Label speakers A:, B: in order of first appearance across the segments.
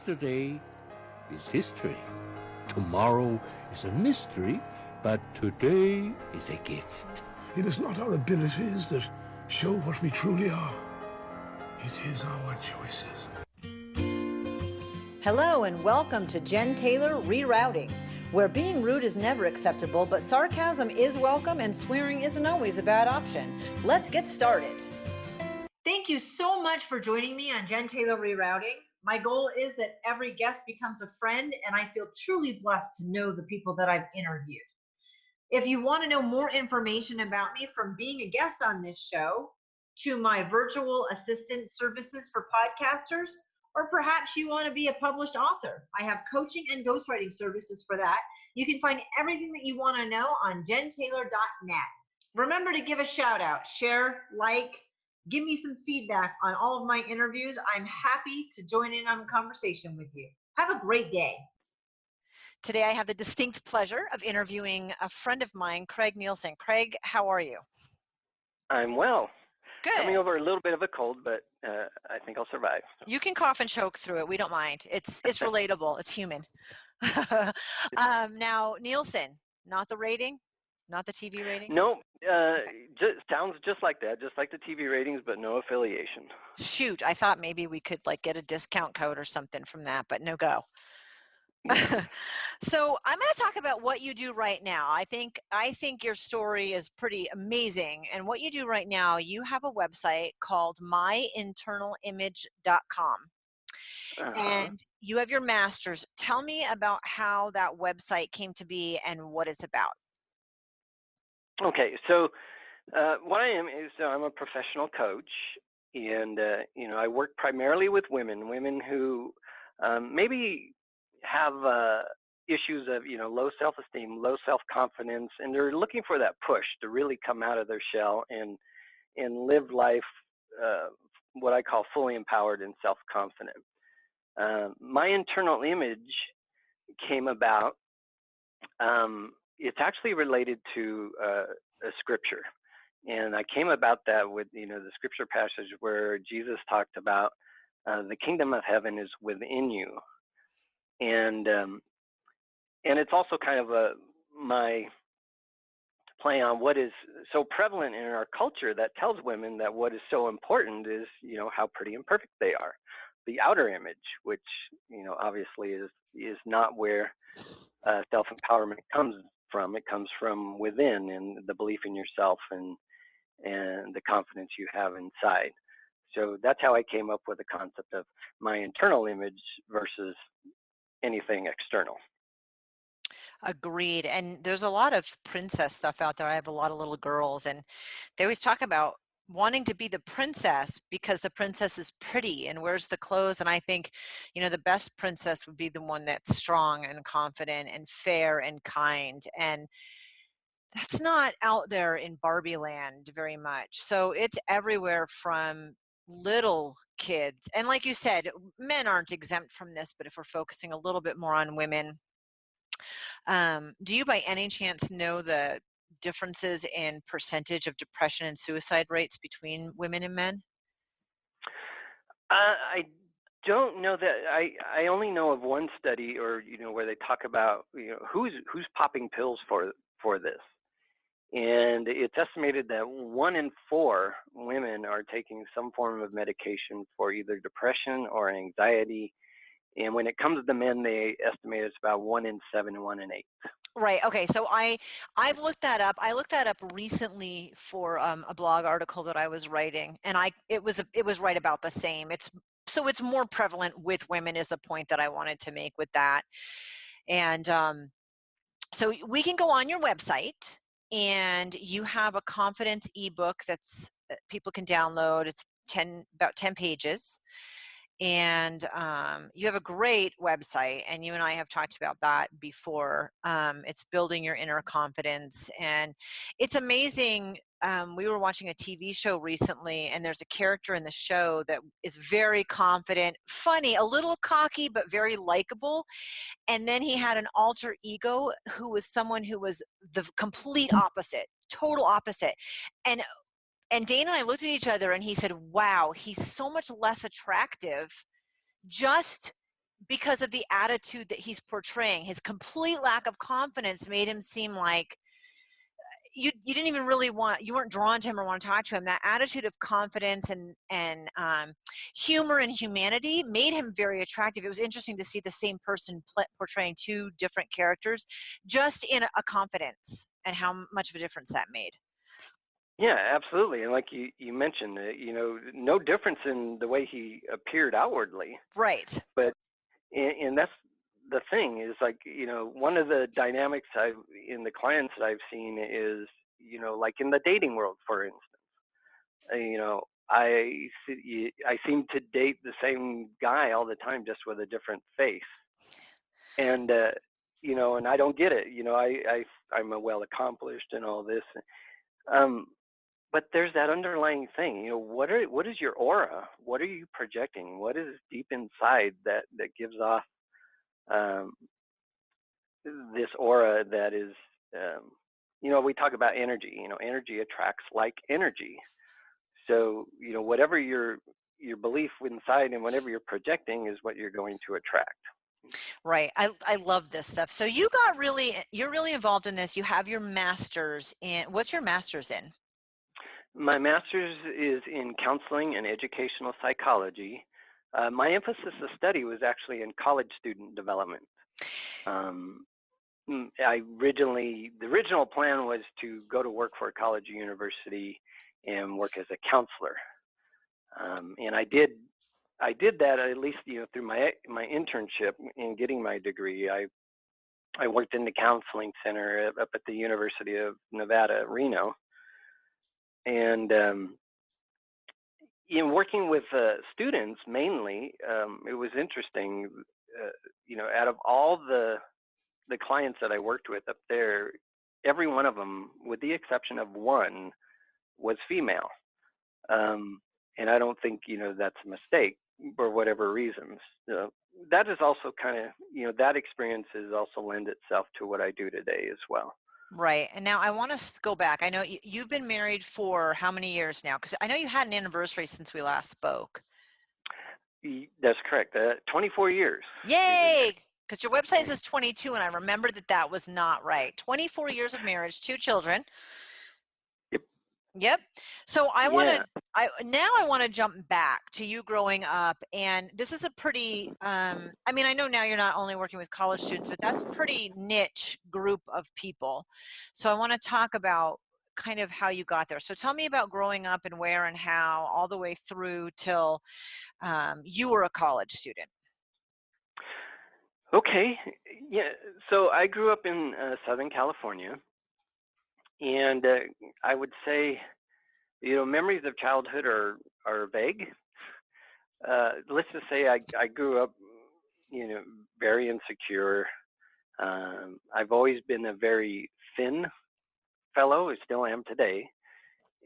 A: Yesterday is history. Tomorrow is a mystery, but today is a gift.
B: It is not our abilities that show what we truly are. It is our choices.
C: Hello and welcome to Jen Taylor Rerouting, where being rude is never acceptable, but sarcasm is welcome and swearing isn't always a bad option. Let's get started. Thank you so much for joining me on Jen Taylor Rerouting. My goal is that every guest becomes a friend, and I feel truly blessed to know the people that I've interviewed. If you want to know more information about me, from being a guest on this show to my virtual assistant services for podcasters, or perhaps you want to be a published author, I have coaching and ghostwriting services for that. You can find everything that you want to know on jentaylor.net. Remember to give a shout out, share, like, give me some feedback on all of my interviews. I'm happy to join in on a conversation with you. Have a great day. Today, I have the distinct pleasure of interviewing a friend of mine, Craig Nielson. Craig, how are you?
D: I'm well.
C: Good.
D: Coming over a little bit of a cold, but I think I'll survive.
C: You can cough and choke through it. We don't mind. It's relatable. It's human. Now, Nielson, not the rating, not the TV ratings?
D: No, sounds just like that, just like the TV ratings, but no affiliation.
C: Shoot, I thought maybe we could get a discount code or something from that, but no go. So I'm going to talk about what you do right now. I think your story is pretty amazing. And what you do right now, you have a website called myinternalimage.com. And you have your master's. Tell me about how that website came to be and what it's about.
D: Okay, so what I am is I'm a professional coach, and I work primarily with women who maybe have issues of low self-esteem, low self-confidence, and they're looking for that push to really come out of their shell and live life what I call fully empowered and self-confident. My internal image came about. It's actually related to a scripture, and I came about that with the scripture passage where Jesus talked about the kingdom of heaven is within you. And it's also kind of my play on what is so prevalent in our culture that tells women that what is so important is how pretty and perfect they are, the outer image, which obviously is not where self-empowerment comes from. It comes from within, and the belief in yourself and the confidence you have inside. So that's how I came up with the concept of my internal image versus anything external.
C: Agreed. And there's a lot of princess stuff out there. I have a lot of little girls, and they always talk about wanting to be the princess because the princess is pretty and wears the clothes. And I think, the best princess would be the one that's strong and confident and fair and kind. And that's not out there in Barbie land very much. So it's everywhere from little kids. And like you said, men aren't exempt from this, but if we're focusing a little bit more on women, do you by any chance know the differences in percentage of depression and suicide rates between women and men?
D: I don't know that. I only know of one study, or where they talk about who's popping pills for this, and it's estimated that 1 in 4 women are taking some form of medication for either depression or anxiety. And when it comes to men, they estimate it's about 1 in 7 and 1 in 8.
C: Right. Okay. So I've looked that up. I looked that up recently for a blog article that I was writing, and it was right about the same. It's more prevalent with women is the point that I wanted to make with that. And so we can go on your website, and you have a confidence ebook that's people can download. It's about 10 pages. And you have a great website, and you and I have talked about that before. It's building your inner confidence, and it's amazing. We were watching a TV show recently, and there's a character in the show that is very confident, funny, a little cocky, but very likable. And then he had an alter ego who was someone who was the complete opposite, total opposite. And Dana and I looked at each other, and he said, wow, he's so much less attractive just because of the attitude that he's portraying. His complete lack of confidence made him seem like you didn't even really you weren't drawn to him or want to talk to him. That attitude of confidence and humor and humanity made him very attractive. It was interesting to see the same person portraying two different characters, just in a confidence, and how much of a difference that made.
D: Yeah, absolutely. And like you mentioned, no difference in the way he appeared outwardly.
C: Right.
D: But and that's the thing is, like, one of the dynamics in the clients that I've seen is, like in the dating world, for instance, I seem to date the same guy all the time, just with a different face. And, and I don't get it. I'm a well accomplished and all this. But there's that underlying thing, what is your aura? What are you projecting? What is deep inside that gives off this aura that is, we talk about energy. Energy attracts like energy. So, whatever your belief inside and whatever you're projecting is what you're going to attract.
C: Right. I love this stuff. So you're really involved in this. You have your master's in, what's your master's in?
D: My master's is in counseling and educational psychology. My emphasis of study was actually in college student development. The original plan was to go to work for a college or university and work as a counselor. And I did that, at least, through my internship in getting my degree. I worked in the counseling center up at the University of Nevada, Reno. And in working with students mainly, it was interesting. Out of all the clients that I worked with up there, every one of them, with the exception of one, was female. And I don't think that's a mistake for whatever reasons. That is also kind of that experience has also lend itself to what I do today as well.
C: Right. And now I want to go back. I know you've been married for how many years now? Because I know you had an anniversary since we last spoke.
D: That's correct. 24 years.
C: Yay! Because your website says 22, and I remembered that was not right. 24 years of marriage, 2 children. Yep. So I want to jump back to you growing up, and this is a pretty, I know now you're not only working with college students, but that's a pretty niche group of people. So I want to talk about kind of how you got there. So tell me about growing up and where and how, all the way through till you were a college student.
D: Okay. Yeah. So I grew up in Southern California. And I would say, memories of childhood are vague. Let's just say I grew up, very insecure. I've always been a very thin fellow. I still am today.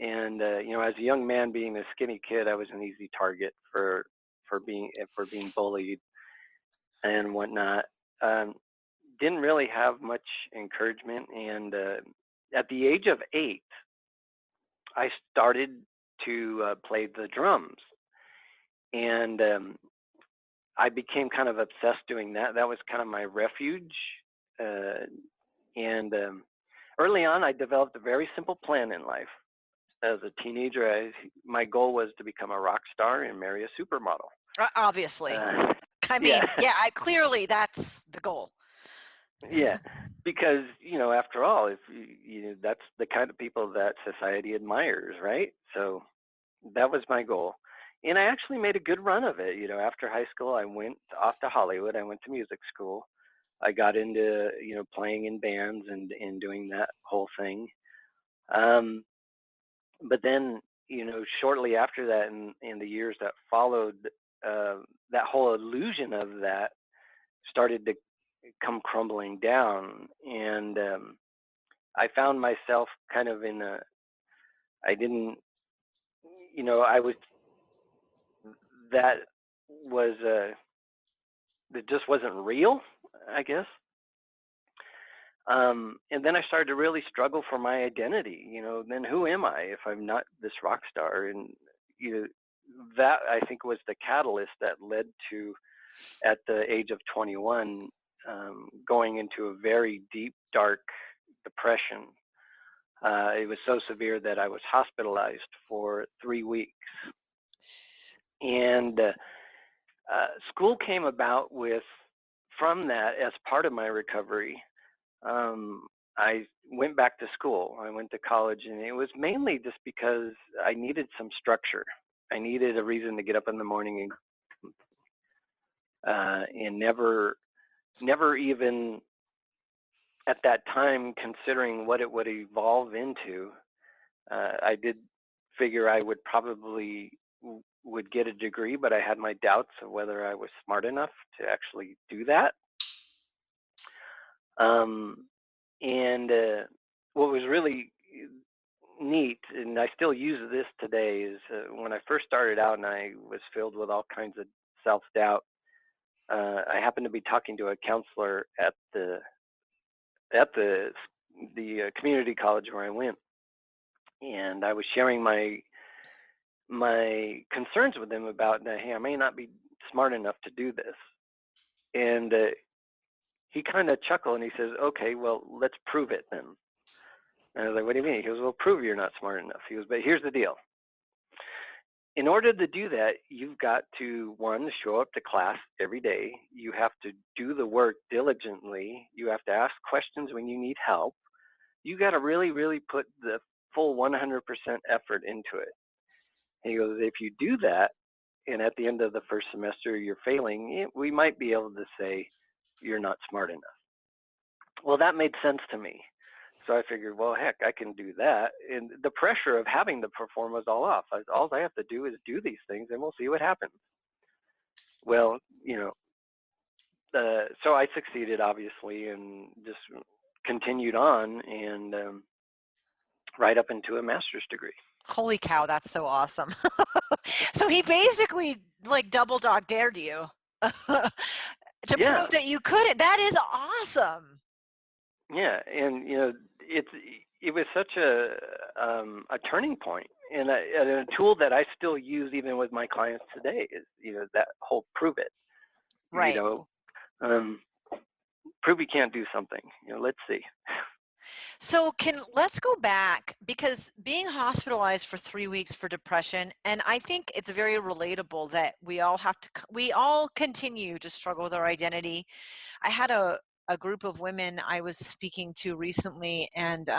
D: And as a young man, being a skinny kid, I was an easy target for being bullied and whatnot. Didn't really have much encouragement, and at the age of 8, I started to play the drums, and I became kind of obsessed doing that. That was kind of my refuge, and early on, I developed a very simple plan in life. As a teenager, my goal was to become a rock star and marry a supermodel.
C: Obviously. Clearly that's the goal.
D: Yeah, because after all, if that's the kind of people that society admires, right? So that was my goal, and I actually made a good run of it. After high school, I went off to Hollywood. I went to music school. I got into playing in bands and doing that whole thing. But then shortly after that, in the years that followed, that whole illusion of that started to come crumbling down, and I found myself kind of in I that just wasn't real, I guess. And then I started to really struggle for my identity. Then who am I if I'm not this rock star? And that, I think, was the catalyst that led to at the age of 21, going into a very deep, dark depression. It was so severe that I was hospitalized for 3 weeks. And school came about from that as part of my recovery. I went back to school. I went to college, and it was mainly just because I needed some structure. I needed a reason to get up in the morning and never even at that time considering what it would evolve into. I did figure I would probably would get a degree, but I had my doubts of whether I was smart enough to actually do that. And what was really neat, and I still use this today, is when I first started out and I was filled with all kinds of self-doubt, I happened to be talking to a counselor at the community college where I went, and I was sharing my concerns with him about, hey, I may not be smart enough to do this. And he kind of chuckled and he says, okay, well, let's prove it then. And I was like, what do you mean? He goes, well, prove you're not smart enough. He goes, but here's the deal. In order to do that, you've got to, one, show up to class every day. You have to do the work diligently. You have to ask questions when you need help. You got to really, really put the full 100% effort into it. And he goes, if you do that, and at the end of the first semester you're failing, we might be able to say you're not smart enough. Well, that made sense to me. So I figured, well, heck, I can do that. And the pressure of having to perform was all off. All I have to do is do these things and we'll see what happens. Well, so I succeeded, obviously, and just continued on and right up into a master's degree.
C: Holy cow, that's so awesome. So he basically like double dog dared you to prove that you couldn't. That is awesome.
D: Yeah, and it was such a turning point, and a tool that I still use even with my clients today is that whole prove it.
C: Right.
D: Prove you can't do something. Let's see.
C: So let's go back, because being hospitalized for 3 weeks for depression, and I think it's very relatable that we all continue to struggle with our identity. I had a group of women I was speaking to recently, and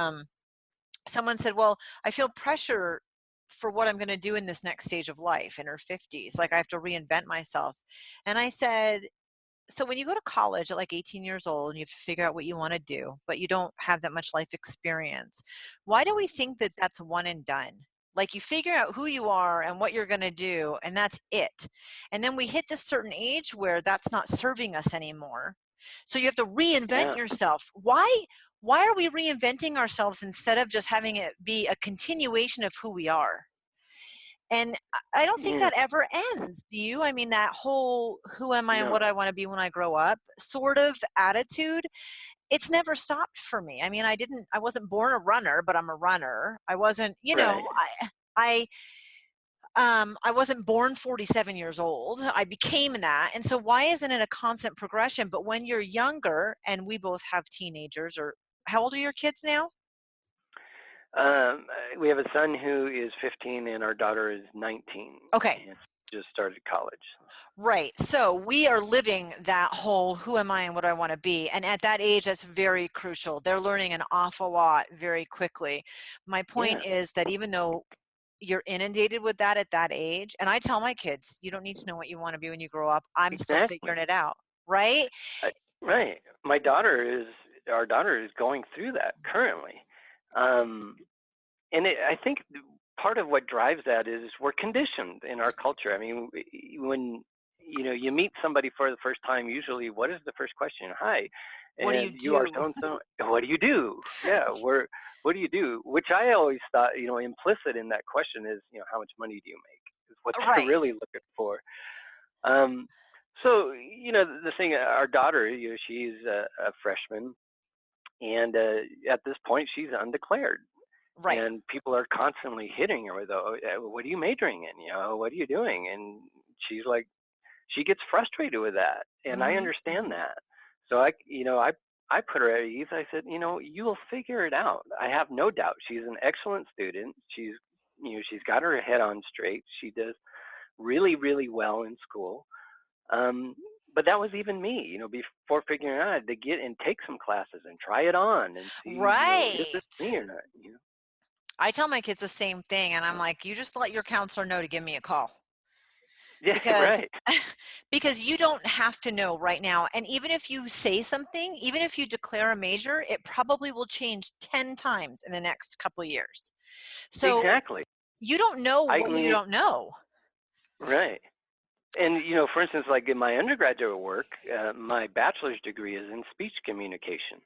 C: someone said, well, I feel pressure for what I'm going to do in this next stage of life in her 50s. Like I have to reinvent myself. And I said, so when you go to college at like 18 years old and you have to figure out what you want to do, but you don't have that much life experience, why do we think that that's one and done? Like you figure out who you are and what you're going to do, and that's it. And then we hit this certain age where that's not serving us anymore. So you have to reinvent yourself. Why are we reinventing ourselves instead of just having it be a continuation of who we are? And I don't think that ever ends. Do you? I mean, that whole who am I and what I want to be when I grow up sort of attitude, it's never stopped for me. I mean, I wasn't born a runner, but I'm a runner. I wasn't, I wasn't born 47 years old. I became that. And so why isn't it a constant progression? But when you're younger, and we both have teenagers, or how old are your kids now?
D: We have a son who is 15 and our daughter is 19.
C: Okay.
D: And just started college.
C: Right. So we are living that whole who am I and what do I want to be. And at that age, that's very crucial. They're learning an awful lot very quickly. My point is that even though you're inundated with that at that age, and I tell my kids, you don't need to know what you want to be when you grow up. I'm still figuring it out. Right?
D: Right. Our daughter is going through that currently. And I think part of what drives that is we're conditioned in our culture. I mean, when you meet somebody for the first time, usually what is the first question? Hi. And
C: what do you do?
D: You are so-and-so. What do you do? Yeah. What do you do? Which I always thought, implicit in that question is, how much money do you make? Is what they're really looking for. So, the thing, our daughter, she's a freshman, and at this point, she's undeclared.
C: Right.
D: And people are constantly hitting her with, what are you majoring in? What are you doing? And she's like, she gets frustrated with that, and I understand that. So I put her at ease. I said, you'll figure it out. I have no doubt. She's an excellent student. She's got her head on straight. She does really, really well in school. But that was even me, before figuring out, I had to get and take some classes and try it on and see, is this
C: Right.
D: me or not?
C: I tell my kids the same thing, and I'm like, you just let your counselor know to give me a call.
D: Yeah,
C: Because
D: right.
C: because you don't have to know right now. And even if you say something, even if you declare a major, it probably will change 10 times in the next couple of years. So
D: Exactly.
C: you don't know
D: I
C: what you
D: mean,
C: don't know.
D: right. And, for instance, like in my undergraduate work, my bachelor's degree is in speech communication.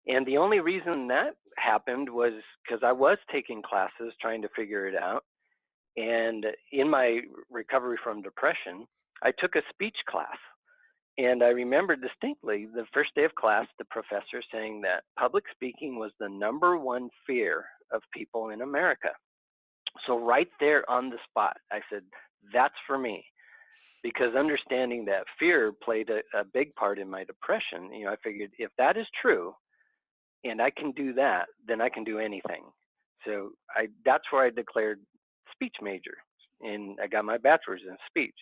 D: And the only reason that happened was because I was taking classes trying to figure it out. And in my recovery from depression, I took a speech class. And I remember distinctly the first day of class, the professor saying that public speaking was the number one fear of people in America. So right there on the spot, I said, that's for me. Because understanding that fear played a big part in my depression, I figured if that is true and I can do that, then I can do anything. So that's where I declared speech major, and I got my bachelor's in speech.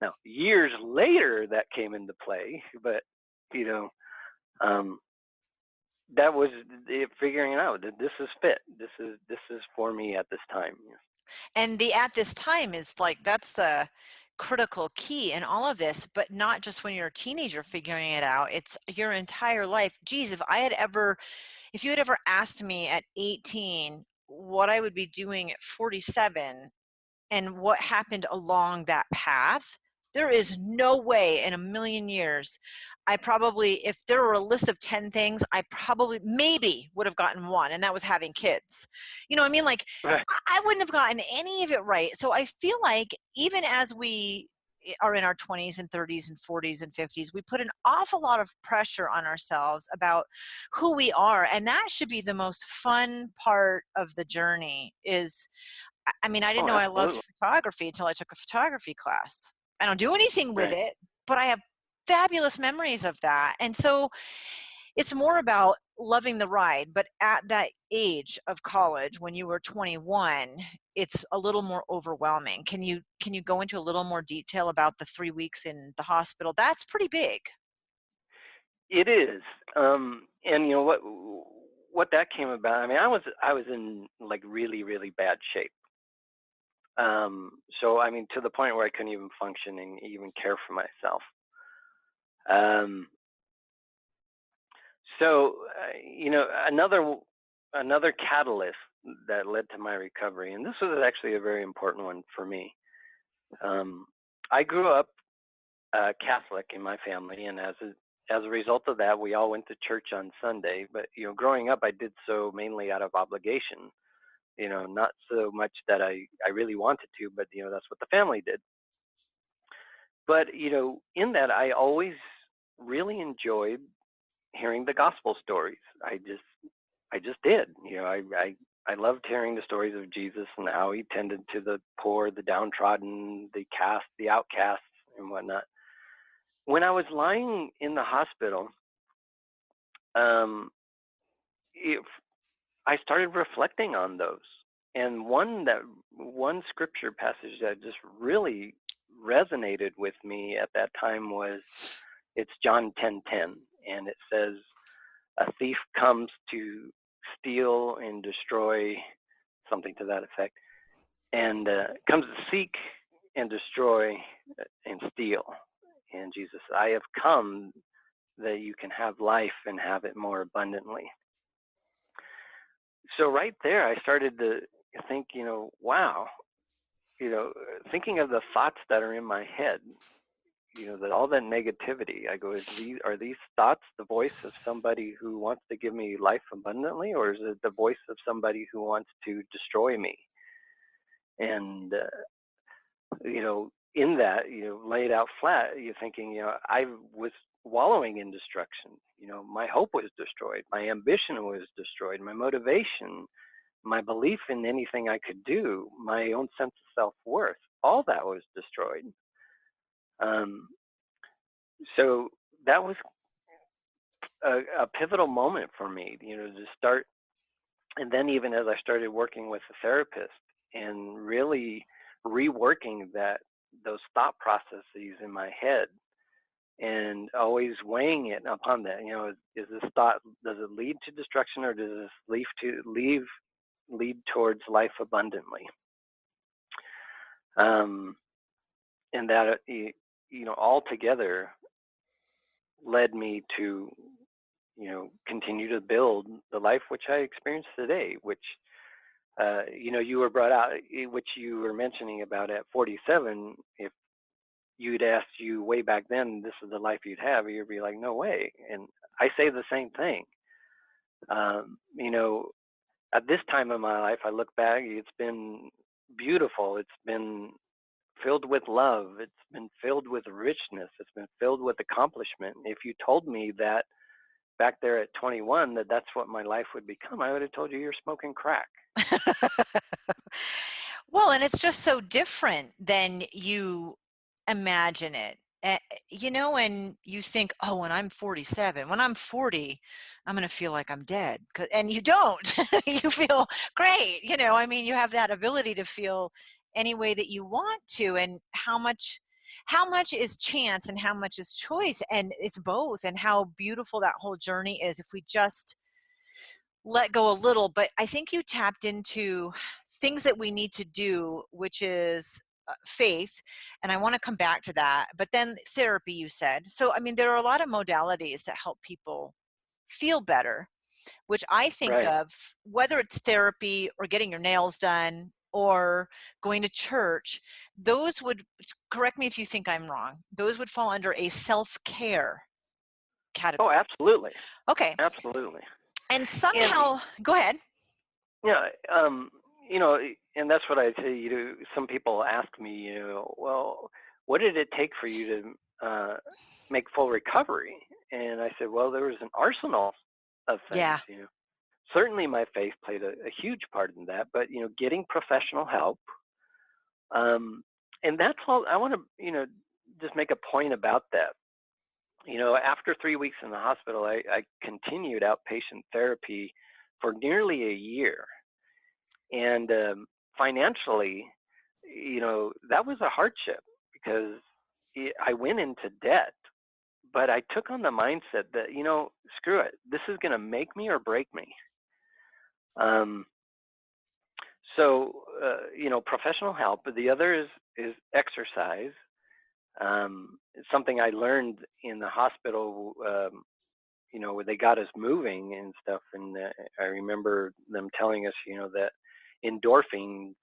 D: Now, years later, that came into play, but um, that was it, figuring out that this is fit. This is for me at this time.
C: And the at this time is like, that's the critical key in all of this, but not just when you're a teenager figuring it out. It's your entire life. Geez, if you had ever asked me at 18 what I would be doing at 47 and what happened along that path, there is no way in a million years if there were a list of 10 things, I probably maybe would have gotten one, and that was having kids. You know what I mean? Like,
D: Right.
C: I wouldn't have gotten any of it right. So I feel like even as we are in our 20s and 30s and 40s and 50s, we put an awful lot of pressure on ourselves about who we are. And that should be the most fun part of the journey is, I mean, I didn't
D: Oh,
C: know I loved
D: absolutely.
C: photography until I took a photography class. I don't do anything with
D: Right.
C: it, but I have fabulous memories of that. And so it's more about loving the ride. But at that age of college, when you were 21, it's a little more overwhelming. Can you go into a little more detail about the 3 weeks in the hospital? That's pretty big.
D: It is, and what that came about. I mean, I was in like really, really bad shape. So I mean, to the point where I couldn't even function and even care for myself. Um, so another catalyst that led to my recovery, and this was actually a very important one for me. I grew up Catholic in my family, and as a result of that, we all went to church on Sunday. But growing up, I did so mainly out of obligation. Not so much that I really wanted to, but that's what the family did. But in that, I always really enjoyed hearing the gospel stories. I just did. I loved hearing the stories of Jesus and how he tended to the poor, the downtrodden, the outcasts, and whatnot. When I was lying in the hospital, um, it, I started reflecting on those, and one scripture passage that just really resonated with me at that time was it's John 10:10, and it says, "A thief comes to steal and destroy," something to that effect, and comes to seek and destroy and steal. And Jesus, I have come that you can have life and have it more abundantly. So right there, I started to think, wow, thinking of the thoughts that are in my head, that all that negativity, I go, are these thoughts the voice of somebody who wants to give me life abundantly, or is it the voice of somebody who wants to destroy me? And in that, laid out flat, you're thinking, I was wallowing in destruction. My hope was destroyed, my ambition was destroyed, my motivation, my belief in anything I could do, my own sense of self-worth, all that was destroyed. Um, so that was a pivotal moment for me, to start. And then even as I started working with a therapist and really reworking those thought processes in my head, and always weighing it upon that, is this thought, does it lead to destruction, or does this lead towards life abundantly? And that, all together led me to, continue to build the life which I experience today, which, you were brought out, which you were mentioning about at 47. If you'd asked you way back then, this is the life you'd have, you'd be like, no way. And I say the same thing. You know, at this time of my life, I look back, it's been beautiful. It's been filled with love. It's been filled with richness. It's been filled with accomplishment. If you told me that back there at 21, that's what my life would become, I would have told you you're smoking crack.
C: Well, and it's just so different than you imagine it. And you think, oh, when I'm 47, when I'm 40, I'm going to feel like I'm dead. And you don't. You feel great. You have that ability to feel any way that you want to. And how much is chance and how much is choice? And it's both. And how beautiful that whole journey is if we just let go a little. But I think you tapped into things that we need to do, which is faith. And I want to come back to that. But then therapy, you said. So, there are a lot of modalities that help people feel better, which I think
D: Right.
C: of, whether it's therapy or getting your nails done or going to church, those would, correct me if you think I'm wrong, those would fall under a self-care category.
D: Oh, absolutely.
C: Okay.
D: Absolutely.
C: And somehow, go ahead.
D: Yeah, and that's what I say. Some people ask me, well, what did it take for you to make full recovery? And I said, well, there was an arsenal of things.
C: Yeah.
D: Certainly my faith played a huge part in that, but getting professional help, and that's all. I want to, just make a point about that. After 3 weeks in the hospital, I continued outpatient therapy for nearly a year. And financially, that was a hardship because I went into debt, but I took on the mindset that, screw it, this is going to make me or break me. So, professional help. But the other is exercise. Something I learned in the hospital, where they got us moving and stuff. And I remember them telling us, that endorphins,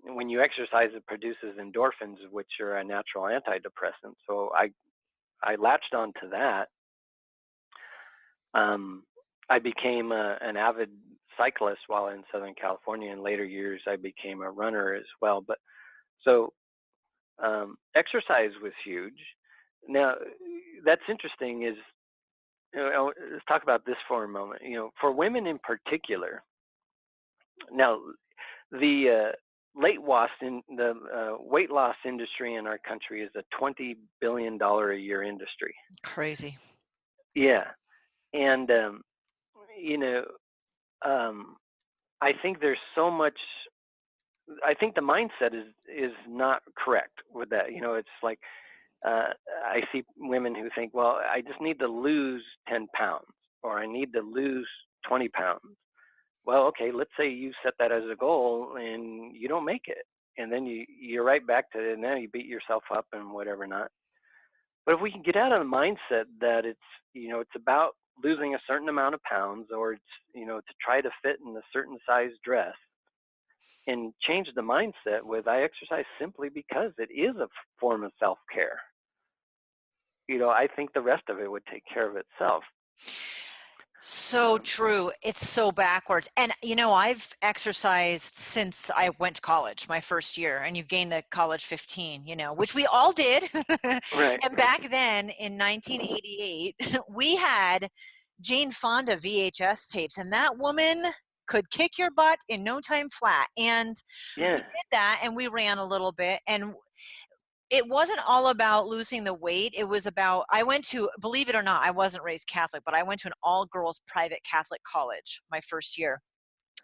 D: when you exercise, it produces endorphins, which are a natural antidepressant. So I latched onto that. I became an avid cyclist while in Southern California. In later years, I became a runner as well. But so exercise was huge. Now, that's interesting is, let's talk about this for a moment. For women in particular, now the weight loss industry in our country is a $20 billion a year industry.
C: Crazy.
D: Yeah, and I think there's so much. I think the mindset is not correct with that. It's like I see women who think, well, I just need to lose 10 pounds or I need to lose 20 pounds. Well, okay, let's say you set that as a goal and you don't make it. And then you're right back to it, and now you beat yourself up and whatever not. But if we can get out of the mindset that it's about losing a certain amount of pounds, or it's, to try to fit in a certain size dress, and change the mindset with, I exercise simply because it is a form of self-care. I think the rest of it would take care of itself.
C: So true. It's so backwards. And, I've exercised since I went to college, my first year, and you gained the college 15, which we all did.
D: Right.
C: And back then in 1988, we had Jane Fonda VHS tapes, and that woman could kick your butt in no time flat. And
D: Yeah.
C: we did that, and we ran a little bit, and it wasn't all about losing the weight. It was about, I went to, believe it or not, I wasn't raised Catholic, but I went to an all-girls private Catholic college my first year.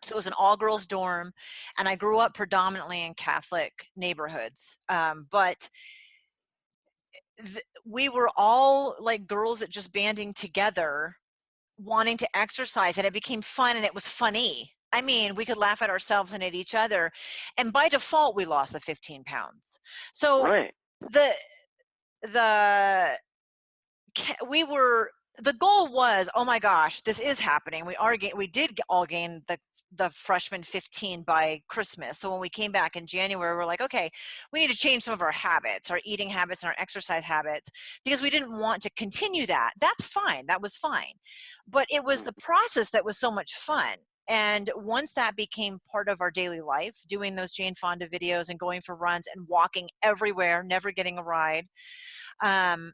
C: So it was an all-girls dorm, and I grew up predominantly in Catholic neighborhoods. But we were all like girls that just banding together, wanting to exercise, and it became fun, and it was funny. I mean, we could laugh at ourselves and at each other, and by default, we lost the 15 pounds. So
D: Right.
C: the the we were, the goal was, oh my gosh, this is happening. We did all gain the freshman 15 by Christmas. So when we came back in January, we're like, okay, we need to change some of our habits, our eating habits and our exercise habits, because we didn't want to continue that. That's fine. That was fine. But it was the process that was so much fun. And once that became part of our daily life, doing those Jane Fonda videos and going for runs and walking everywhere, never getting a ride, um,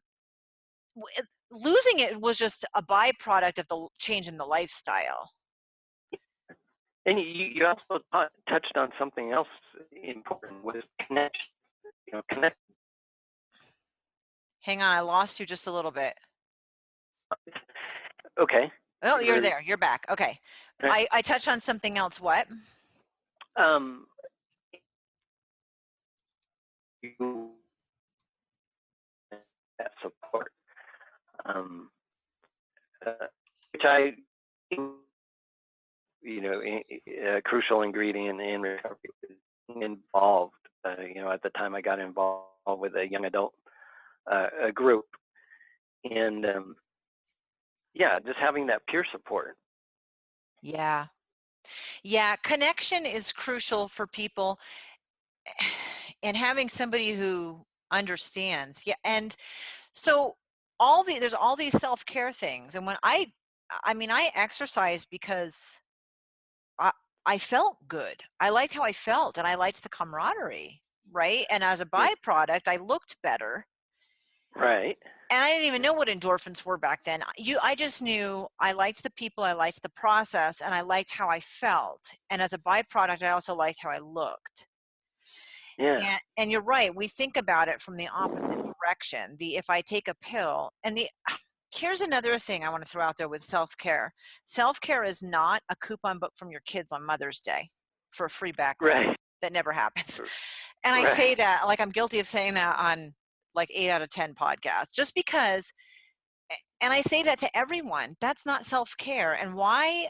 C: losing it was just a byproduct of the change in the lifestyle.
D: And you also touched on something else important, was connection. Connect.
C: Hang on, I lost you just a little bit.
D: Okay.
C: Oh, you're there. You're back. Okay.
D: Right.
C: I touched on something else. What?
D: You that support, which I, a crucial ingredient in recovery is involved. At the time I got involved with a young adult a group, and just having that peer support.
C: Yeah. Connection is crucial for people, and having somebody who understands. Yeah. And so there's all these self-care things. And when I exercised because I felt good. I liked how I felt, and I liked the camaraderie, right? And as a byproduct, I looked better.
D: Right.
C: And I didn't even know what endorphins were back then. I just knew I liked the people, I liked the process, and I liked how I felt. And as a byproduct, I also liked how I looked.
D: Yeah.
C: And you're right. We think about it from the opposite direction. If I take a pill, here's another thing I want to throw out there with self-care. Self-care is not a coupon book from your kids on Mother's Day for a free back rub.
D: Right.
C: That never happens. And I say that, like, I'm guilty of saying that on like 8 out of 10 podcasts, just because, and I say that to everyone, that's not self-care. And why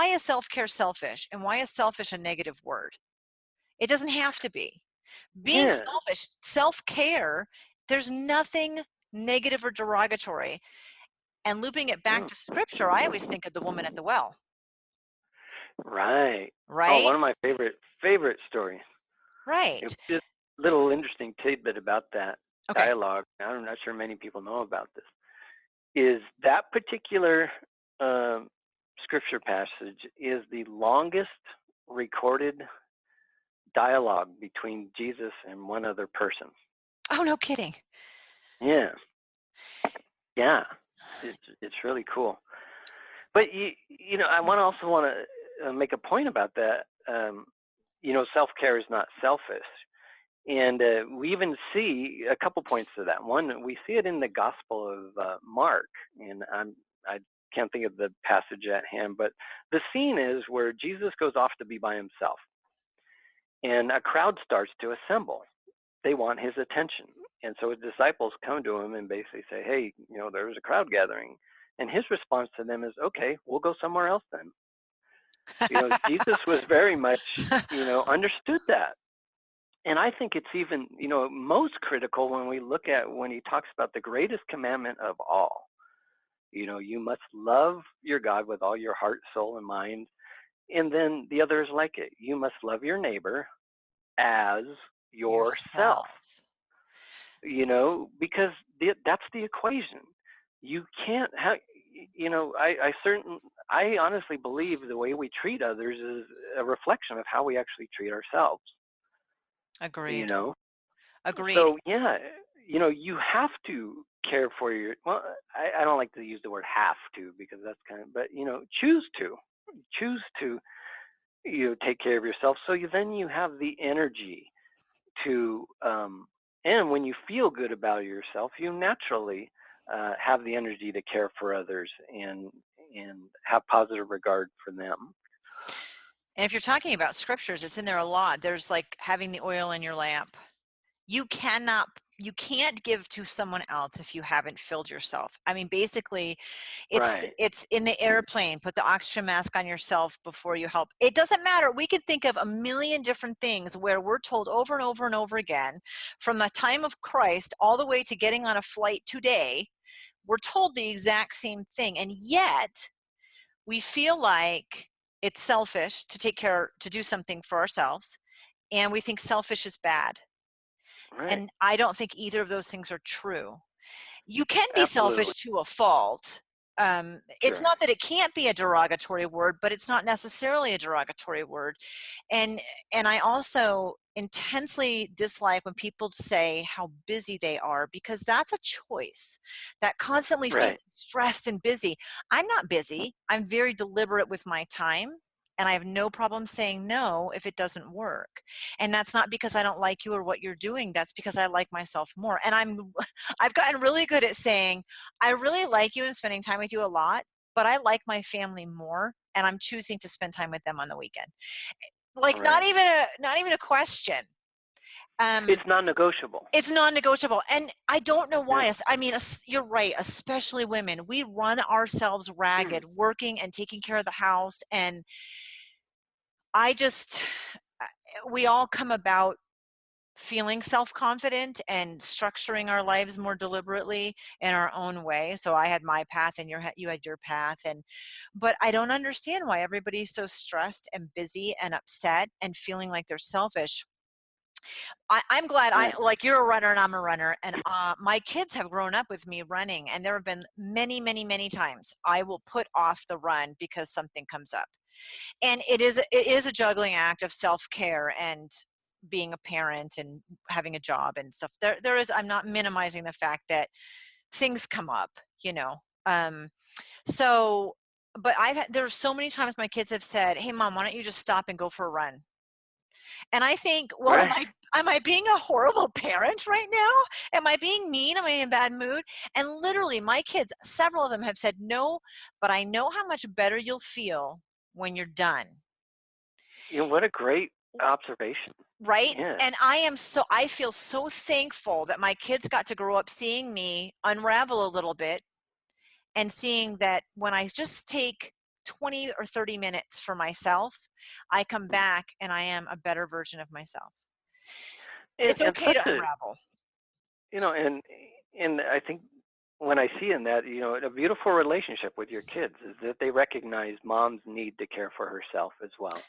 C: is self-care selfish? And why is selfish a negative word? It doesn't have to be. Being selfish, self-care, there's nothing negative or derogatory. And looping it back to scripture, I always think of the woman at the well.
D: Right.
C: Right?
D: Oh, one of my favorite stories.
C: Right.
D: Just a little interesting tidbit about that dialogue. I'm not sure many people know about this. Is that particular scripture passage is the longest recorded dialogue between Jesus and one other person.
C: Oh, no kidding.
D: Yeah. It's really cool. But I also want to make a point about that. Self-care is not selfish, and we even see a couple points to that. One, we see it in the Gospel of Mark, and I can't think of the passage at hand, but the scene is where Jesus goes off to be by himself, and a crowd starts to assemble. They want his attention, and so his disciples come to him and basically say, "Hey, there's a crowd gathering." And his response to them is, "Okay, we'll go somewhere else then." Jesus was very much, understood that. And I think it's even, most critical when he talks about the greatest commandment of all. You must love your God with all your heart, soul, and mind. And then the other is like it. You must love your neighbor as yourself. Because that's the equation. You can't have, I honestly believe the way we treat others is a reflection of how we actually treat ourselves.
C: Agreed. Agreed.
D: So you have to care for I don't like to use the word have to, because that's but choose to take care of yourself. So then you have the energy to And when you feel good about yourself, you naturally have the energy to care for others and have positive regard for them.
C: And if you're talking about scriptures, it's in there a lot. There's like having the oil in your lamp. You can't give to someone else if you haven't filled yourself. I mean, basically,
D: Right.
C: it's in the airplane. Put the oxygen mask on yourself before you help. It doesn't matter. We can think of a million different things where we're told over and over and over again, from the time of Christ all the way to getting on a flight today, we're told the exact same thing. And yet we feel like it's selfish to do something for ourselves. And we think selfish is bad.
D: Right.
C: And I don't think either of those things are true. You can be
D: Absolutely.
C: selfish to a fault. It's
D: Sure.
C: not that it can't be a derogatory word, but it's not necessarily a derogatory word. And I also intensely dislike when people say how busy they are, because that's a choice. That constantly feeling
D: Right.
C: stressed and busy. I'm not busy. I'm very deliberate with my time. And I have no problem saying no if it doesn't work. And that's not because I don't like you or what you're doing. That's because I like myself more. And I've gotten really good at saying, I really like you and spending time with you a lot, but I like my family more, and I'm choosing to spend time with them on the weekend. Like
D: Right.
C: not even a question.
D: It's non-negotiable.
C: It's non-negotiable, and I don't know
D: Yeah.
C: why. I mean, you're right. Especially women, we run ourselves ragged, working and taking care of the house, and I just, we all come about feeling self-confident and structuring our lives more deliberately in our own way. So I had my path and you had your path, but I don't understand why everybody's so stressed and busy and upset and feeling like they're selfish. I'm glad,
D: Right.
C: like, you're a runner and I'm a runner, and my kids have grown up with me running, and there have been many, many, many times I will put off the run because something comes up. And it is a juggling act of self-care and being a parent and having a job and stuff. There is, I'm not minimizing the fact that things come up, you know. Um, so, but there's so many times my kids have said, "Hey, mom, why don't you just stop and go for a run?" And I think, well,
D: Right.
C: am I being a horrible parent right now? Am I being mean? Am I in a bad mood? And literally, my kids, several of them have said, "No, but I know how much better you'll feel when you're done."
D: What a great observation.
C: Right?
D: Yeah.
C: And I feel so thankful that my kids got to grow up seeing me unravel a little bit, and seeing that when I just take 20 or 30 minutes for myself, I come back and I am a better version of myself. It's
D: And
C: okay
D: such
C: to
D: a,
C: unravel.
D: and I think when I see in that, a beautiful relationship with your kids is that they recognize mom's need to care for herself as well.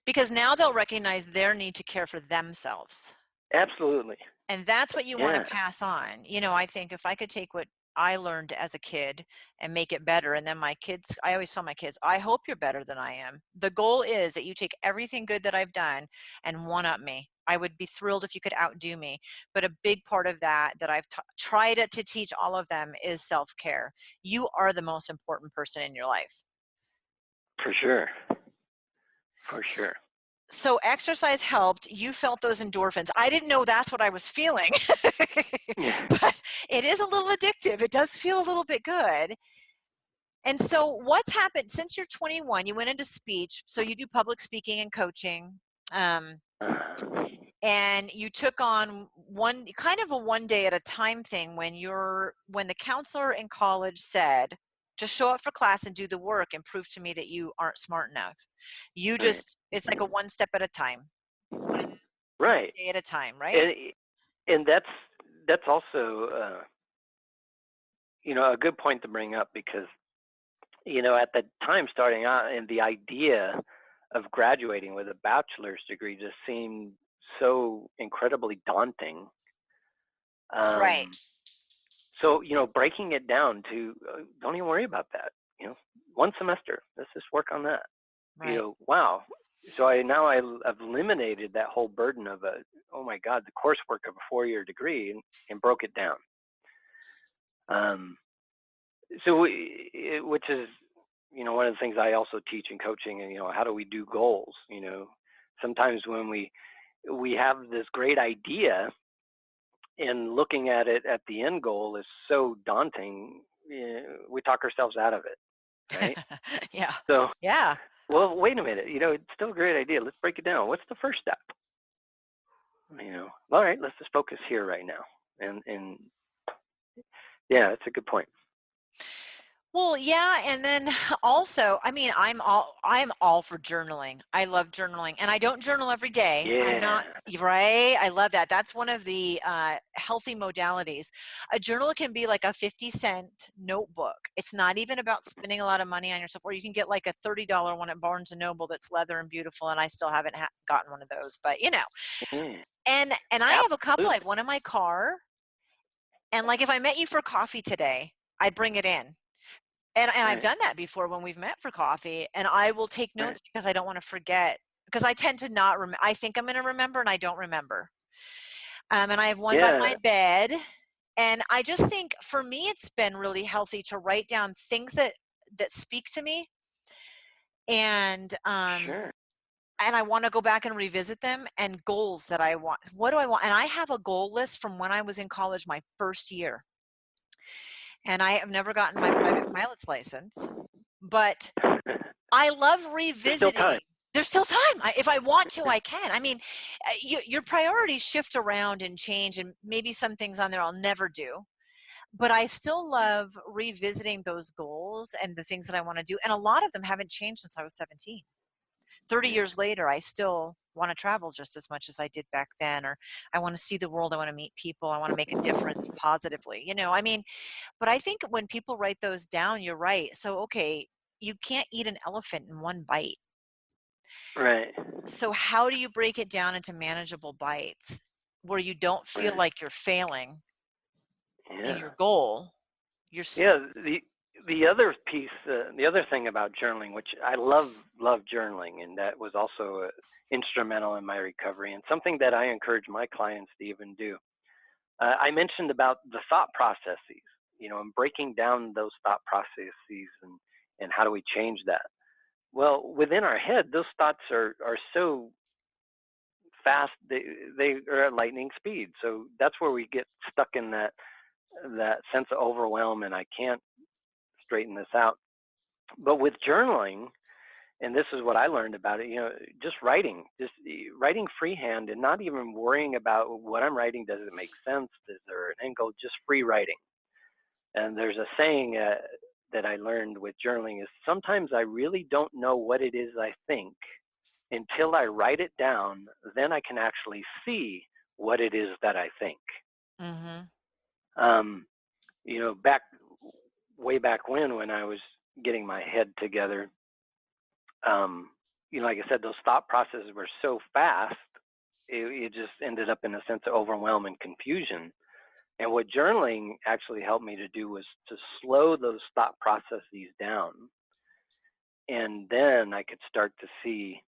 C: Because now they'll recognize their need to care for themselves.
D: Absolutely.
C: And that's what you want to
D: Yeah.
C: pass on. I think if I could take what I learned as a kid and make it better, and then my kids, I always tell my kids, I hope you're better than I am. The goal is that you take everything good that I've done and one up me. I would be thrilled if you could outdo me. But a big part of that I've tried to teach all of them is self-care. You are the most important person in your life.
D: For sure. For sure.
C: So exercise helped. You felt those endorphins. I didn't know that's what I was feeling.
D: Yeah.
C: But it is a little addictive. It does feel a little bit good. And so what's happened since you're 21? You went into speech, so you do public speaking and coaching. Um,
D: Uh,
C: and you took on a one day at a time thing when the counselor in college said, just show up for class and do the work and prove to me that you aren't smart enough.
D: right.
C: It's like a one step at a time, one
D: Right.
C: day at a time, right?
D: And and that's also a good point to bring up because at the time starting out and the idea of graduating with a bachelor's degree just seemed so incredibly daunting.
C: Right,
D: Um, so breaking it down to don't even worry about that. One semester. Let's just work on that.
C: right.
D: Wow. So I've eliminated that whole burden of oh my God, the coursework of a 4-year degree and broke it down. So which is one of the things I also teach in coaching, and how do we do goals? Sometimes when we have this great idea and looking at it at the end goal is so daunting, we talk ourselves out of it, right?
C: Yeah.
D: So,
C: Yeah.
D: well, wait a minute, it's still a great idea. Let's break it down. What's the first step? All right, let's just focus here right now. And yeah, that's a good point.
C: Well, yeah, and then also, I mean, I'm all for journaling. I love journaling, and I don't journal every day. I'm
D: Yeah.
C: not right. I love that. That's one of the healthy modalities. A journal can be like a 50-cent notebook. It's not even about spending a lot of money on yourself, or you can get like a $30 one at Barnes and Noble that's leather and beautiful. And I still haven't gotten one of those, but
D: Yeah.
C: and I have a couple. I
D: Absolutely.
C: have one in my car, and like if I met you for coffee today, I'd bring it in. And I've
D: Right.
C: done that before when we've met for coffee, and I will take
D: Right.
C: notes because I don't want to forget, because I tend to not I think I'm going to remember and I don't remember. And I have one by
D: Yeah.
C: my bed, and I just think for me it's been really healthy to write down things that speak to me, and
D: Sure.
C: and I want to go back and revisit them, and goals that I want. What do I want? And I have a goal list from when I was in college, my first year, and I have never gotten my private pilot's license, but I love
D: There's still time.
C: revisiting. There's still time. If I want to, I can. I mean, your priorities shift around and change, and maybe some things on there I'll never do. But I still love revisiting those goals and the things that I want to do. And a lot of them haven't changed since I was 17. 30
D: Yeah.
C: years later, I still want to travel just as much as I did back then, or I want to see the world. I want to meet people. I want to make a difference positively. I mean, but I think when people write those down, you're right. So, okay, you can't eat an elephant in one bite.
D: Right.
C: So how do you break it down into manageable bites where you don't feel
D: Right.
C: like you're failing in
D: Yeah.
C: your goal? You're
D: Yeah. The other piece, the other thing about journaling, which I love journaling, and that was also instrumental in my recovery, and something that I encourage my clients to even do. I mentioned about the thought processes, and breaking down those thought processes, and how do we change that? Well, within our head, those thoughts are so fast, they are at lightning speed. So that's where we get stuck in that sense of overwhelm, and I can't straighten this out. But with journaling, and this is what I learned about it, just writing freehand, and not even worrying about what I'm writing. Does it make sense? Is there an angle? Just free writing. And there's a saying that I learned with journaling is sometimes I really don't know what it is I think until I write it down. Then I can actually see what it is that I think.
C: Mhm.
D: Um, back way back when I was getting my head together, um, like I said, those thought processes were so fast, it just ended up in a sense of overwhelm and confusion. And what journaling actually helped me to do was to slow those thought processes down. And then I could start to see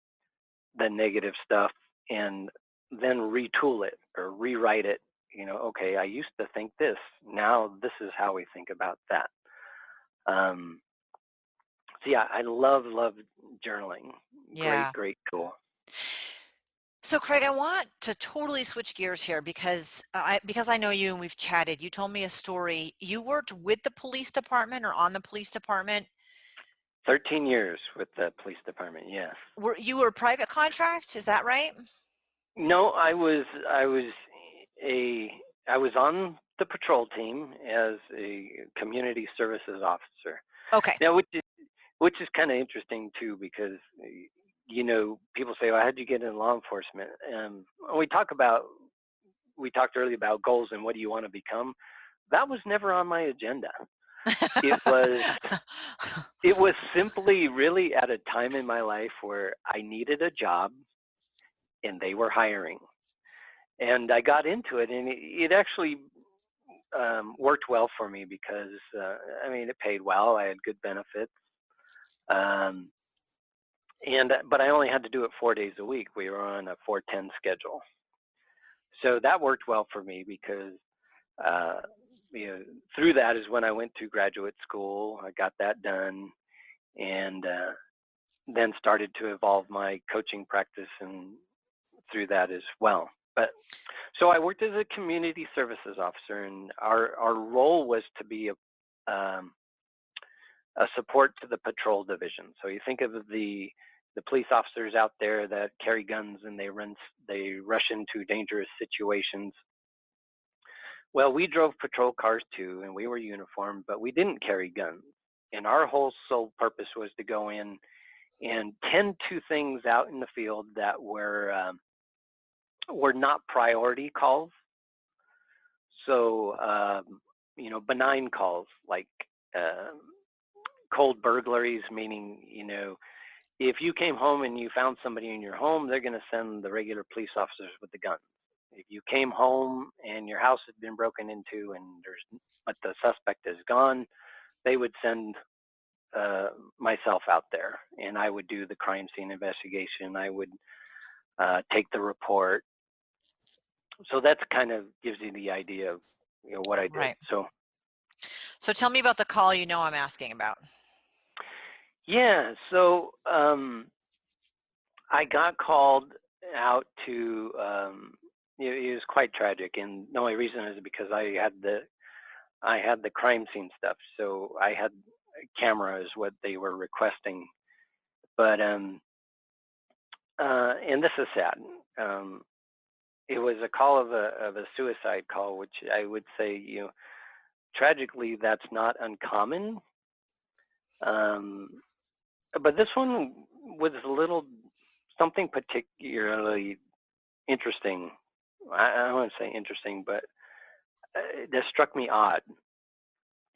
D: the negative stuff and then retool it or rewrite it. Okay, I used to think this. Now this is how we think about that. Um, so yeah, I love journaling.
C: Yeah.
D: Great tool.
C: So Craig, I want to totally switch gears here because I know you and we've chatted. You told me a story. You worked with the police department or on the police department.
D: 13 years with the police department. Yes.
C: You were private contract, is that right?
D: No, a I was on the patrol team as a community services officer.
C: Okay.
D: Now, which is kind of interesting too, because people say, "Well, how did you get into law enforcement?" And we talked earlier about goals and what do you want to become. That was never on my agenda. It was it was simply really at a time in my life where I needed a job and they were hiring, and I got into it, and it actually worked well for me because it paid well. I had good benefits. Um, but I only had to do it 4 days a week. We were on a 4-10 schedule, so that worked well for me because uh, through that is when I went to graduate school. I got that done, and then started to evolve my coaching practice, and through that as well. But so I worked as a community services officer, and our role was to be a support to the patrol division. So you think of the police officers out there that carry guns and they rush into dangerous situations. Well, we drove patrol cars too, and we were uniformed, but we didn't carry guns. And our whole sole purpose was to go in and tend to things out in the field that were not priority calls. So, benign calls like cold burglaries, meaning, if you came home and you found somebody in your home, they're going to send the regular police officers with the guns. If you came home and your house had been broken into but the suspect is gone, they would send myself out there, and I would do the crime scene investigation. I would take the report. So that's kind of gives you the idea of what I did.
E: Right.
D: So
E: tell me about the call I'm asking about.
D: Yeah, so I got called out to. It was quite tragic, and the only reason is because I had the crime scene stuff. So I had camera is what they were requesting, but and this is sad. It was a call of a suicide call, which I would say, tragically that's not uncommon. But this one was a little something particularly interesting. I don't want to say interesting, but that struck me odd.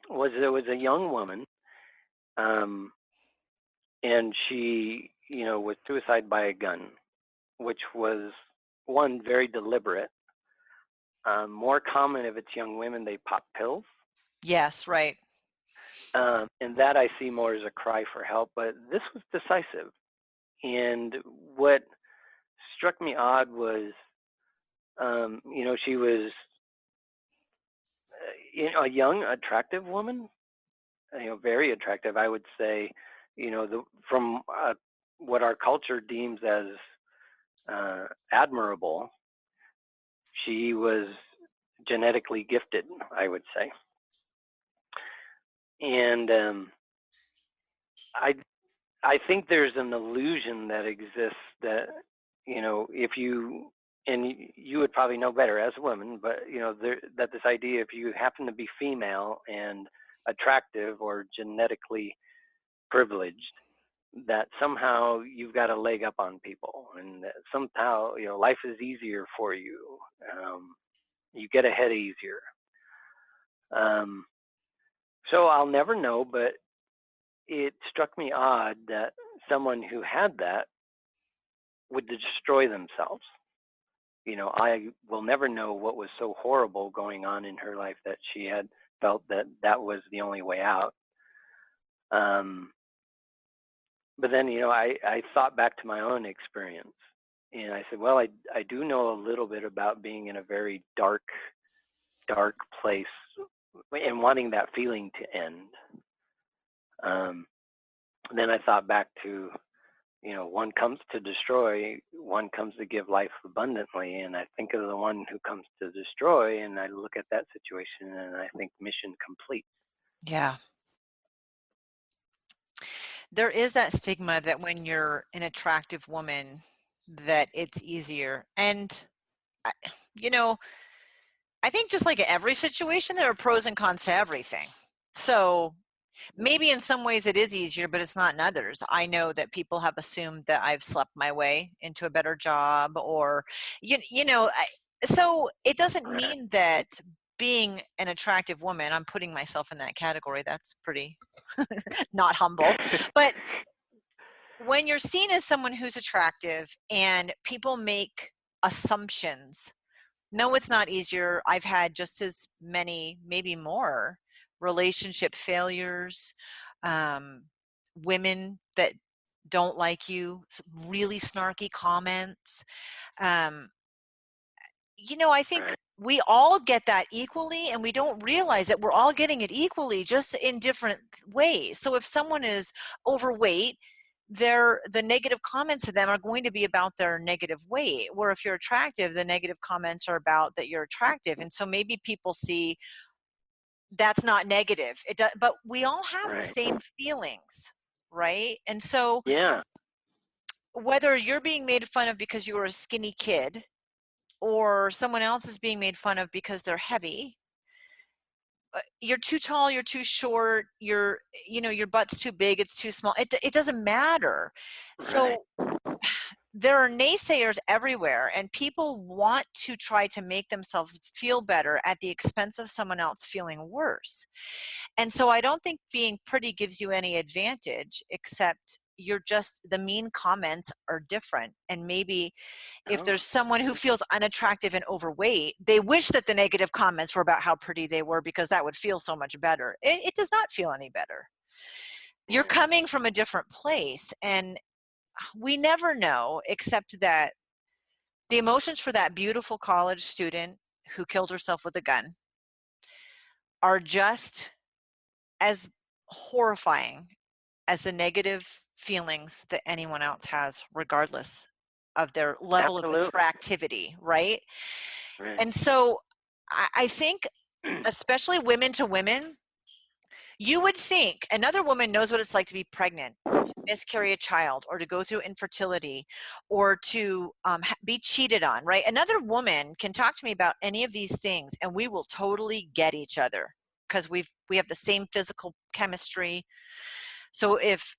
D: There was a young woman, and she, was suicide by a gun, which was one very deliberate. More common if it's young women, they pop pills.
E: Yes, right.
D: And that I see more as a cry for help, but this was decisive. And what struck me odd was, she was, a young, attractive woman, very attractive, I would say, from what our culture deems as admirable, she was genetically gifted, I would say. And I think there's an illusion that exists that, if you, and you would probably know better as a woman, but, that this idea, if you happen to be female and attractive or genetically privileged, that somehow you've got a leg up on people, and that somehow, life is easier for you. You get ahead easier. So I'll never know, but it struck me odd that someone who had that would destroy themselves. I will never know what was so horrible going on in her life that she had felt that was the only way out. But then, I thought back to my own experience, and I said, well, I do know a little bit about being in a very dark place and wanting that feeling to end. Then I thought back to, one comes to destroy, one comes to give life abundantly. And I think of the one who comes to destroy, and I look at that situation and I think mission complete.
E: Yeah. There is that stigma that when you're an attractive woman, that it's easier. And, I think just like every situation, there are pros and cons to everything. So maybe in some ways it is easier, but it's not in others. I know that people have assumed that I've slept my way into a better job, or, so it doesn't mean that being an attractive woman, I'm putting myself in that category. That's pretty not humble. But when you're seen as someone who's attractive and people make assumptions, no, it's not easier. I've had just as many, maybe more, relationship failures, women that don't like you, really snarky comments. I think we all get that equally, and we don't realize that we're all getting it equally, just in different ways. So if someone is overweight, the negative comments to them are going to be about their negative weight. Where if you're attractive, the negative comments are about that you're attractive. And so maybe people see that's not negative. It does, but we all have the
D: Right.
E: same feelings, right? And so
D: Yeah.
E: whether you're being made fun of because you were a skinny kid or someone else is being made fun of because they're heavy, you're too tall, you're too short, your butt's too big, it's too small. It doesn't matter.
D: Right.
E: So there are naysayers everywhere, and people want to try to make themselves feel better at the expense of someone else feeling worse. And so I don't think being pretty gives you any advantage, except the mean comments are different. And maybe if
D: Oh,
E: there's someone who feels unattractive and overweight, they wish that the negative comments were about how pretty they were, because that would feel so much better. It does not feel any better. You're
D: yeah.
E: coming from a different place, and we never know, except that the emotions for that beautiful college student who killed herself with a gun are just as horrifying as the negative feelings that anyone else has, regardless of their level of
D: Absolutely.
E: attractivity, right?
D: Right.
E: And so I think, especially women to women, you would think another woman knows what it's like to be pregnant or to miscarry a child or to go through infertility or to be cheated on, right? Another woman can talk to me about any of these things and we will totally get each other because we have the same physical chemistry. So if,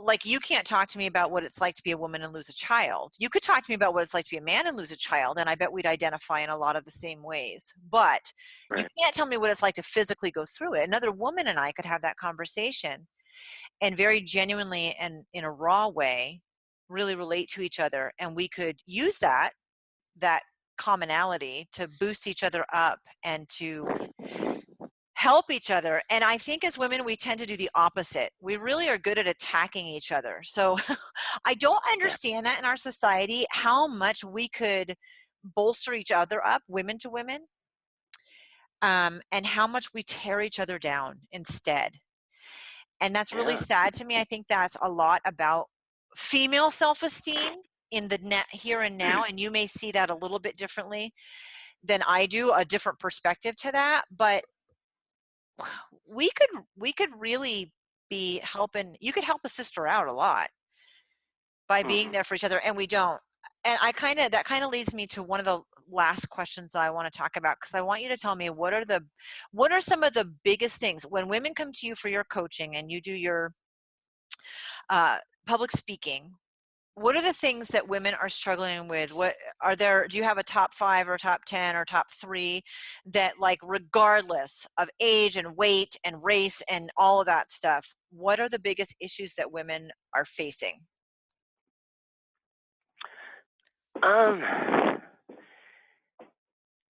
E: like, you can't talk to me about what it's like to be a woman and lose a child. You could talk to me about what it's like to be a man and lose a child, and I bet we'd identify in a lot of the same ways. But you
D: Right.
E: can't tell me what it's like to physically go through it. Another woman and I could have that conversation and very genuinely and in a raw way really relate to each other, and we could use that commonality to boost each other up and to help each other. And I think as women, we tend to do the opposite. We really are good at attacking each other. So I don't
D: Yeah.
E: understand that in our society, how much we could bolster each other up, women to women, and how much we tear each other down instead. And that's really
D: Yeah.
E: sad to me. I think that's a lot about female self-esteem in the here and now. And you may see that a little bit differently than I do, a different perspective to that. But we could really be helping. You could help a sister out a lot by being
D: Mhm.
E: there for each other, and we don't. And that kind of leads me to one of the last questions I want to talk about, because I want you to tell me what are some of the biggest things when women come to you for your coaching and you do your uh, public speaking. What are the things that women are struggling with? What are there? Do you have a top 5 or top 10 or top 3 that, like, regardless of age and weight and race and all of that stuff, what are the biggest issues that women are facing?
D: Um,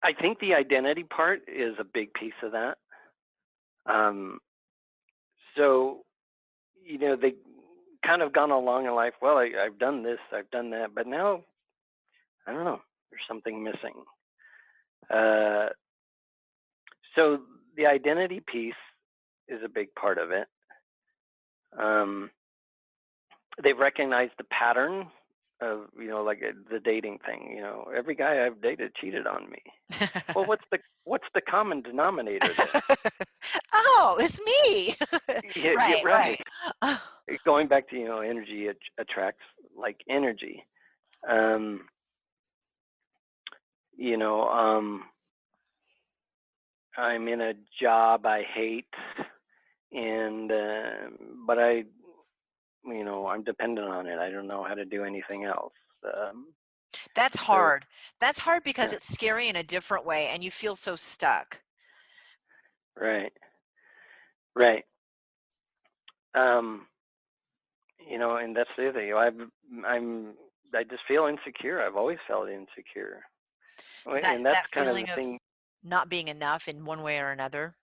D: I think the identity part is a big piece of that. Um, so, they kind of gone along in life. Well, I've done this, I've done that, but now I don't know. There's something missing. Uh, so the identity piece is a big part of it. Um, they've recognized the pattern of, like the dating thing. Every guy I've dated cheated on me. Well, what's the common denominator there?
E: Oh, it's me.
D: Yeah,
E: Right,
D: right.
E: right.
D: Going back to energy attracts like energy. Um, you know, um, I'm in a job I hate, and but I'm dependent on it. I don't know how to do anything else. Um,
E: That's
D: so
E: hard. That's hard because
D: yeah,
E: it's scary in a different way and you feel so stuck.
D: right, right. Um, and that's the other thing. I just feel insecure. I've always felt insecure,
E: That
D: and that's
E: that
D: kind of the
E: feeling of
D: thing.
E: not being enough in one way or another.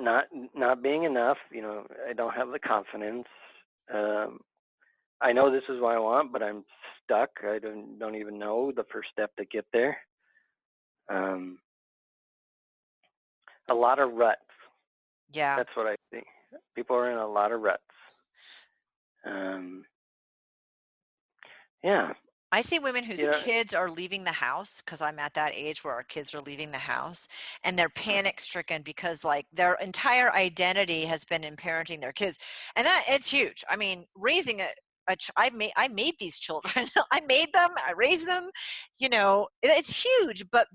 D: Not being enough. I don't have the confidence. Um, I know this is what I want, but I'm stuck. I don't even know the first step to get there. Um, a lot of ruts.
E: Yeah.
D: That's what I think. People are in a lot of ruts. Yeah.
E: I see women whose
D: Yeah.
E: kids are leaving the house, because I'm at that age where our kids are leaving the house, and they're panic stricken because like their entire identity has been in parenting their kids. And that it's huge. I mean, raising I made these children. I made them, I raised them, it's huge, but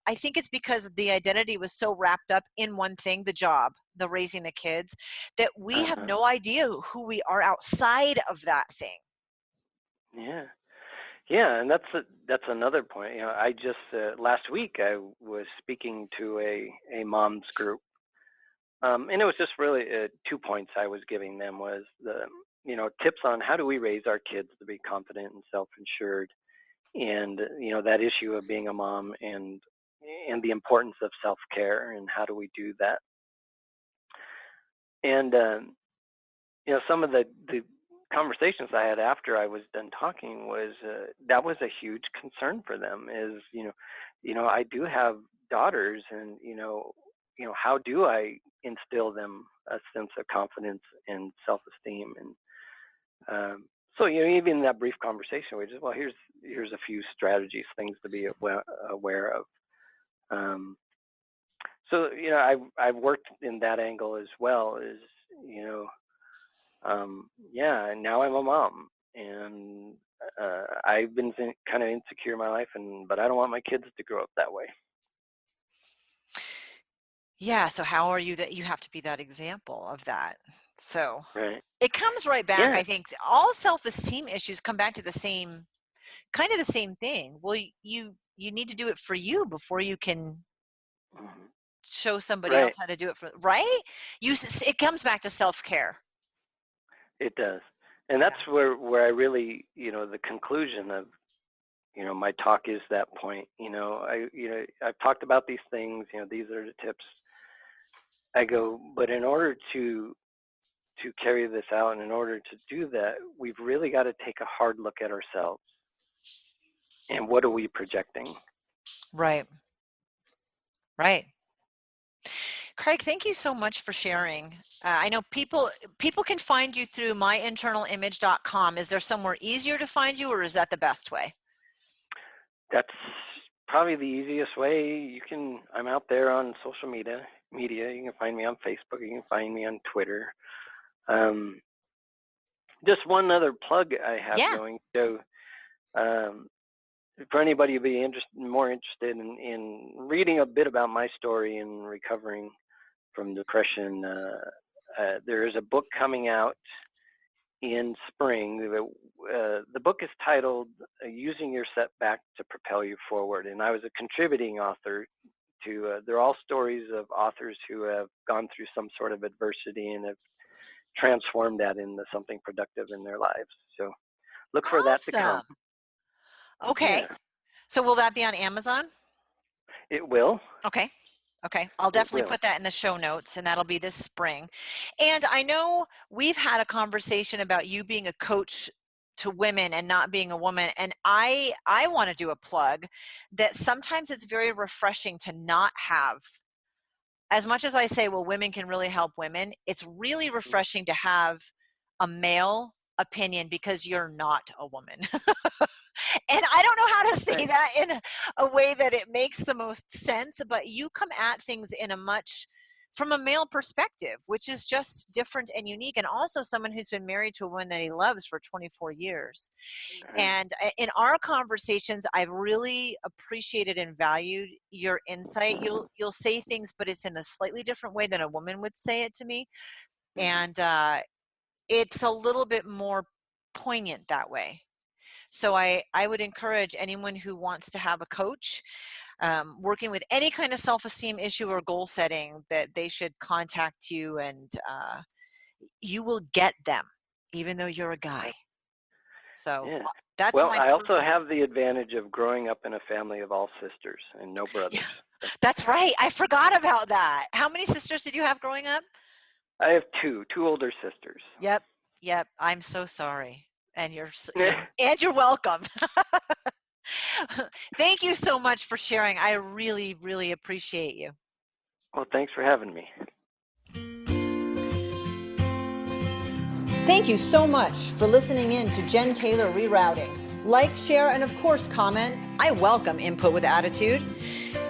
E: I think it's because the identity was so wrapped up in one thing, the job, the raising the kids, that we have
D: Uh-huh.
E: no idea who we are outside of that thing.
D: Yeah. Yeah, and that's another point. I just last week I was speaking to a mom's group, and it was just really 2 points I was giving them was the tips on how do we raise our kids to be confident and self-insured, and that issue of being a mom and the importance of self-care and how do we do that, and some of the conversations I had after I was done talking was that was a huge concern for them is I do have daughters and how do I instill them a sense of confidence and self-esteem, and so even in that brief conversation we just here's a few strategies, things to be aware of. So I've worked in that angle as well as and now I'm a mom, and I've been kind of insecure in my life, but I don't want my kids to grow up that way.
E: Yeah, so how are you that you have to be that example of that? So
D: Right.
E: it comes right back.
D: Yeah.
E: I think all self-esteem issues come back to the same thing. Well, you need to do it for you before you can
D: Mhm.
E: show somebody else
D: Right.
E: how to do it for, right? It comes back to self-care.
D: It does, and that's where I really the conclusion of my talk is that point. I've talked about these things. These are the tips. I go, but in order to carry this out, and in order to do that, we've really got to take a hard look at ourselves and what are we projecting.
E: Right. Craig, thank you so much for sharing. I know people can find you through myinternalimage.com. Is there somewhere easier to find you, or is that the best way?
D: That's probably the easiest way. I'm out there on social media. You can find me on Facebook. You can find me on Twitter. Just one other plug I have going. So for anybody who'd be more interested in reading a bit about my story in recovering from depression, there is a book coming out in spring. The book is titled Using Your Setback to Propel You Forward, and I was a contributing author to they're all stories of authors who have gone through some sort of adversity and have transformed that into something productive in their lives. So look for that to come.
E: Okay.
D: Yeah.
E: So will that be on Amazon?
D: It will.
E: Okay. I'll definitely put that in the show notes, and that'll be this spring. And I know we've had a conversation about you being a coach to women and not being a woman. And I want to do a plug that sometimes it's very refreshing to not have, as much as I say, well, women can really help women, it's really refreshing to have a male opinion because you're not a woman. And I don't know how to say that in a way that it makes the most sense, but you come at things from a male perspective, which is just different and unique. And also someone who's been married to a woman that he loves for 24 years.
D: Right.
E: And in our conversations, I've really appreciated and valued your insight. You'll say things, but it's in a slightly different way than a woman would say it to me. And it's a little bit more poignant that way. So I would encourage anyone who wants to have a coach working with any kind of self-esteem issue or goal setting that they should contact you, and you will get them, even though you're a guy. So that's
D: I also have the advantage of growing up in a family of all sisters and no brothers.
E: Yeah, that's right. I forgot about that. How many sisters did you have growing up?
D: I have two older sisters.
E: Yep. I'm so sorry. And you're welcome. Thank you so much for sharing. I really, really appreciate you.
D: Well, thanks for having me.
C: Thank you so much for listening in to Jen Taylor Rerouting. Like, share, and of course, comment. I welcome input with attitude.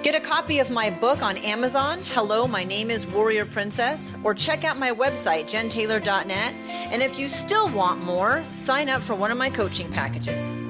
C: Get a copy of my book on Amazon, Hello, My Name is Warrior Princess, or check out my website, jentaylor.net. And if you still want more, sign up for one of my coaching packages.